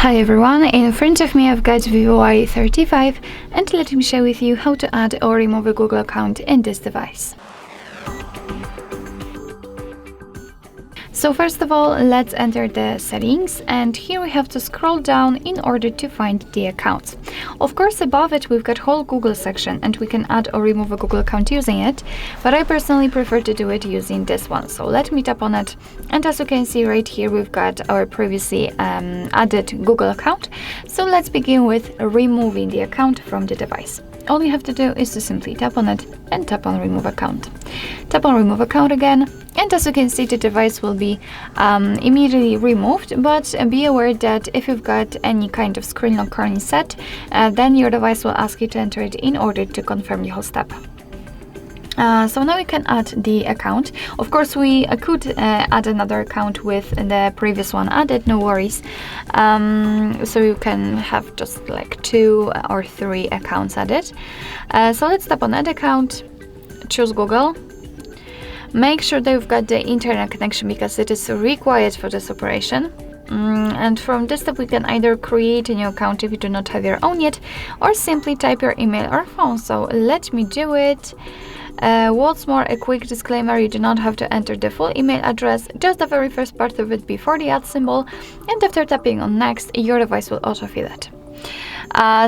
Hi everyone, in front of me I've got VIVO Y35 and let me share with you how to add or remove a Google account in this device. So first of all, let's enter the settings, and here we have to scroll down in order to find the accounts. Of course, above it we've got whole Google section and we can add or remove a Google account using it, but I personally prefer to do it using this one. So let me tap on it, and as you can see right here we've got our previously added Google account. So let's begin with removing the account from the device. All you have to do is to simply tap on it and tap on remove account. Tap on remove account again, and as you can see the device will be immediately removed, but be aware that if you've got any kind of screen lock currently set, then your device will ask you to enter it in order to confirm the whole step. So now we can add the account. Of course, we could add another account with the previous one added, no worries. So you can have just like 2 or 3 accounts added. So let's tap on add account, choose Google. Make sure that you've got the internet connection because it is required for this operation. And from this step we can either create a new account if you do not have your own yet, or simply type your email or phone. So let me do it. What's more, a quick disclaimer, you do not have to enter the full email address, just the very first part of it before the @ symbol, and after tapping on next your device will autofill it.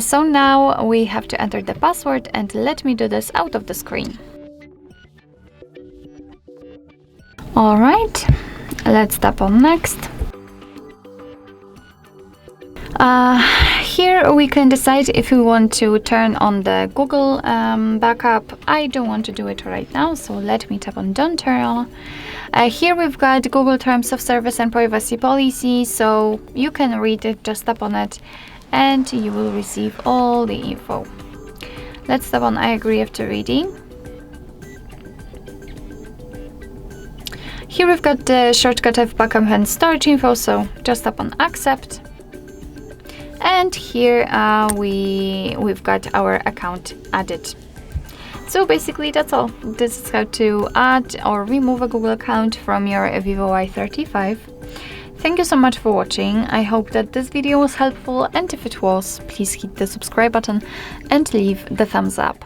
So now we have to enter the password, and let me do this out of the screen. Alright, let's tap on next. Here we can decide if we want to turn on the Google backup. I don't want to do it right now, so let me tap on don't turn on. Here we've got Google Terms of Service and Privacy Policy, so you can read it, just tap on it and you will receive all the info. Let's tap on I agree after reading. Here we've got the shortcut of backup and storage info, so just tap on accept. And here we've got our account added. So basically that's all. This is how to add or remove a Google account from your VIVO Y35. Thank you so much for watching. I hope that this video was helpful, and if it was, please hit the subscribe button and leave the thumbs up.